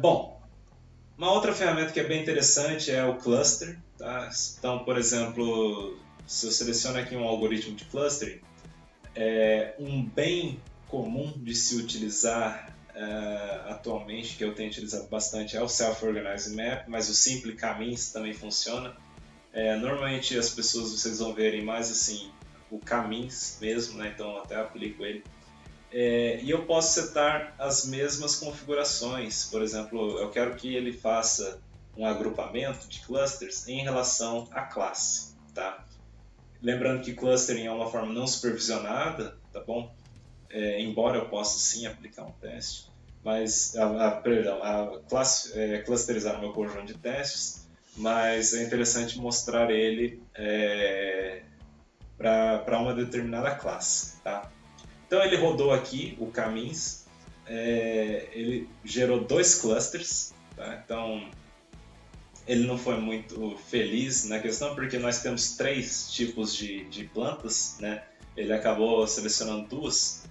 Bom, uma outra ferramenta que é bem interessante é o cluster. Tá? Então, por exemplo, se eu seleciono aqui um algoritmo de clustering, um bem comum de se utilizar atualmente, que eu tenho utilizado bastante, é o Self-Organizing Map, mas o Simple Caminhos também funciona. Normalmente as pessoas, vocês vão verem mais assim, o Caminhos mesmo, né? Então eu até aplico ele. E eu posso setar as mesmas configurações. Por exemplo, eu quero que ele faça um agrupamento de clusters em relação à classe, tá? Lembrando que clustering é uma forma não supervisionada, tá bom? Embora eu possa sim aplicar um teste, mas, clusterizar o meu conjunto de testes, mas é interessante mostrar ele para uma determinada classe, tá? Então ele rodou aqui o Caminhos, ele gerou 2 clusters, tá? Então ele não foi muito feliz na questão porque nós temos 3 tipos de plantas, né? Ele acabou selecionando 2,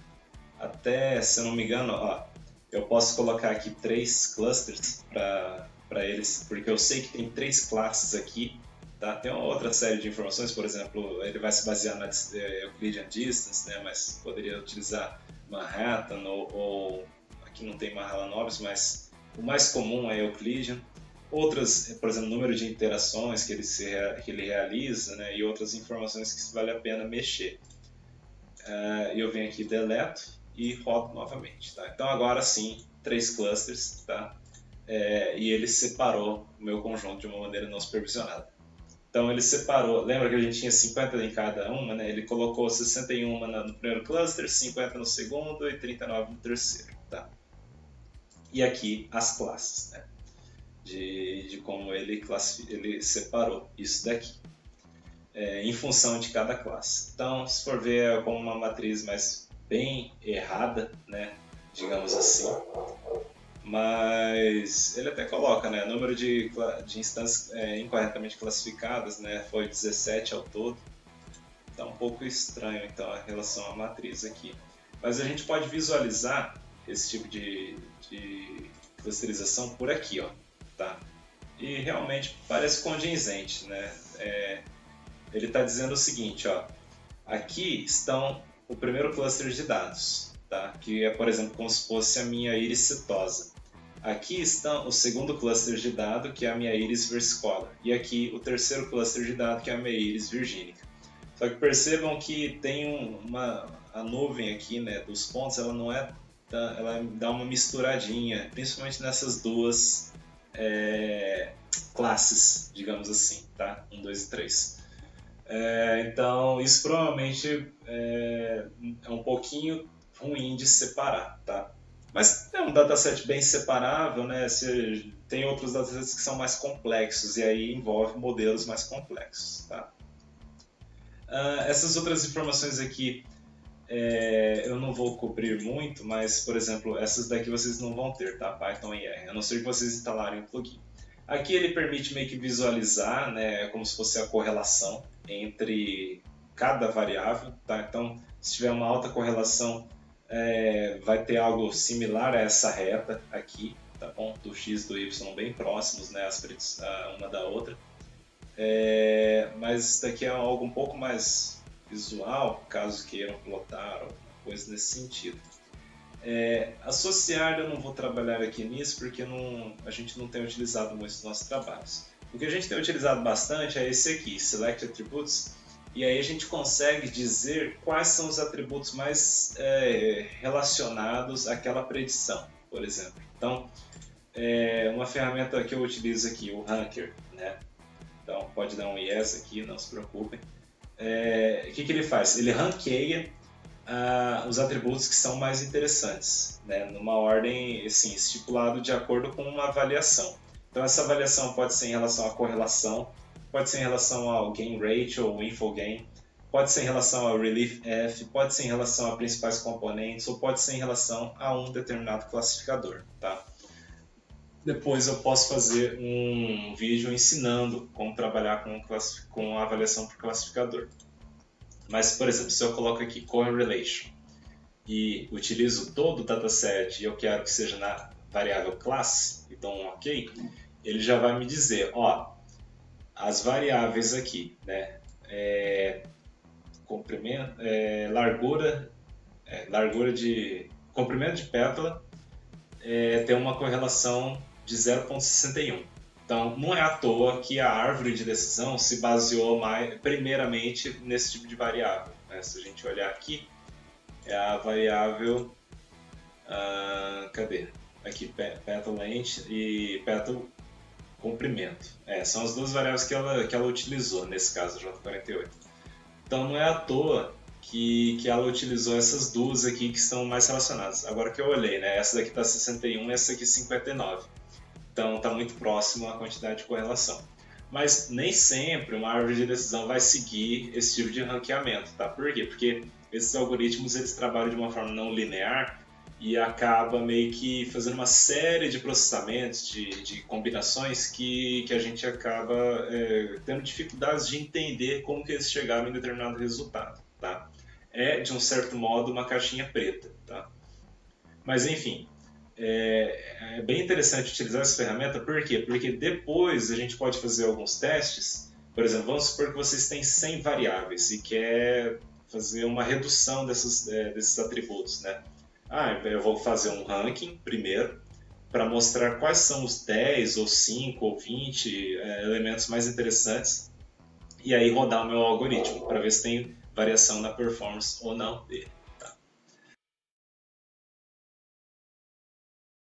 até, se eu não me engano, eu posso colocar aqui 3 clusters para eles, porque eu sei que tem 3 classes aqui. Tá? Tem uma outra série de informações, por exemplo, ele vai se basear na Euclidean Distance, né? Mas poderia utilizar Manhattan ou aqui não tem Mahalanobis, mas o mais comum é Euclidean. Outras, por exemplo, número de interações que ele realiza, né? E outras informações que vale a pena mexer. Eu venho aqui, deleto e rodo novamente. Tá? Então agora sim, 3 clusters, tá? E ele separou o meu conjunto de uma maneira não supervisionada. Então ele separou, lembra que a gente tinha 50 em cada uma, né? Ele colocou 61 no primeiro cluster, 50 no segundo e 39 no terceiro, tá? E aqui as classes, né? De como ele separou isso daqui, em função de cada classe. Então, se for ver, é como uma matriz mais bem errada, né? Digamos assim. Mas ele até coloca, né, número de instâncias incorretamente classificadas, né, foi 17 ao todo. Está um pouco estranho então a relação à matriz aqui. Mas a gente pode visualizar esse tipo de clusterização por aqui, ó, tá? E realmente parece condizente, né? Ele está dizendo o seguinte, ó, aqui estão o primeiro cluster de dados, tá? Que é, por exemplo, como se fosse a minha íris setosa. Aqui está o segundo cluster de dado, que é a minha íris versicolor. E aqui o terceiro cluster de dado, que é a minha íris virgínica. Só que percebam que tem a nuvem aqui, né, dos pontos, ela não é, ela dá uma misturadinha, principalmente nessas duas classes, digamos assim, tá? 1, 2 e 3. Então, isso provavelmente é um pouquinho ruim de separar, tá? Mas é um dataset bem separável, né? Tem outros datasets que são mais complexos e aí envolve modelos mais complexos, tá? Essas outras informações aqui eu não vou cobrir muito, mas, por exemplo, essas daqui vocês não vão ter, tá? Python e R, a não ser que vocês instalarem o plugin. Aqui ele permite meio que visualizar, né, como se fosse a correlação entre cada variável, tá? Então, se tiver uma alta correlação, vai ter algo similar a essa reta aqui, tá bom? Do x e do y bem próximos, né, uma da outra. Mas isso daqui é algo um pouco mais visual, caso queiram plotar ou coisa nesse sentido. Associar eu não vou trabalhar aqui nisso porque a gente não tem utilizado muito nos nossos trabalhos. O que a gente tem utilizado bastante é esse aqui, Select Attributes, e aí a gente consegue dizer quais são os atributos mais relacionados àquela predição, por exemplo. Então, uma ferramenta que eu utilizo aqui, o Ranker, né? Então, pode dar um yes aqui, não se preocupem. O que ele faz? Ele ranqueia os atributos que são mais interessantes, né? Numa ordem assim, estipulado de acordo com uma avaliação. Então, essa avaliação pode ser em relação à correlação, pode ser em relação ao gain rate ou info gain, pode ser em relação ao relief F, pode ser em relação a principais componentes ou pode ser em relação a um determinado classificador, tá? Depois eu posso fazer um vídeo ensinando como trabalhar com a avaliação por classificador. Mas, por exemplo, se eu coloco aqui correlation e utilizo todo o dataset e eu quero que seja variável classe e dou um OK, ele já vai me dizer, ó, as variáveis aqui, né? Comprimento, largura de comprimento de pétala tem uma correlação de 0,61. Então, não é à toa que a árvore de decisão se baseou primeiramente nesse tipo de variável. Né? Se a gente olhar aqui, é a variável... cadê? Aqui, petal length e petal comprimento. São as duas variáveis que ela utilizou, nesse caso, J48. Então, não é à toa que ela utilizou essas duas aqui que estão mais relacionadas. Agora que eu olhei, né? Essa daqui está 61 e essa aqui 59. Então está muito próximo a quantidade de correlação. Mas nem sempre uma árvore de decisão vai seguir esse tipo de ranqueamento, tá? Por quê? Porque esses algoritmos eles trabalham de uma forma não linear e acaba meio que fazendo uma série de processamentos, de combinações que a gente acaba tendo dificuldades de entender como que eles chegaram em determinado resultado, tá? É, de um certo modo, uma caixinha preta, tá? Mas, enfim, é bem interessante utilizar essa ferramenta, por quê? Porque depois a gente pode fazer alguns testes. Por exemplo, vamos supor que vocês têm 100 variáveis e quer fazer uma redução desses atributos, né? Eu vou fazer um ranking primeiro para mostrar quais são os 10 ou 5 ou 20 elementos mais interessantes e aí rodar o meu algoritmo para ver se tem variação na performance ou não dele.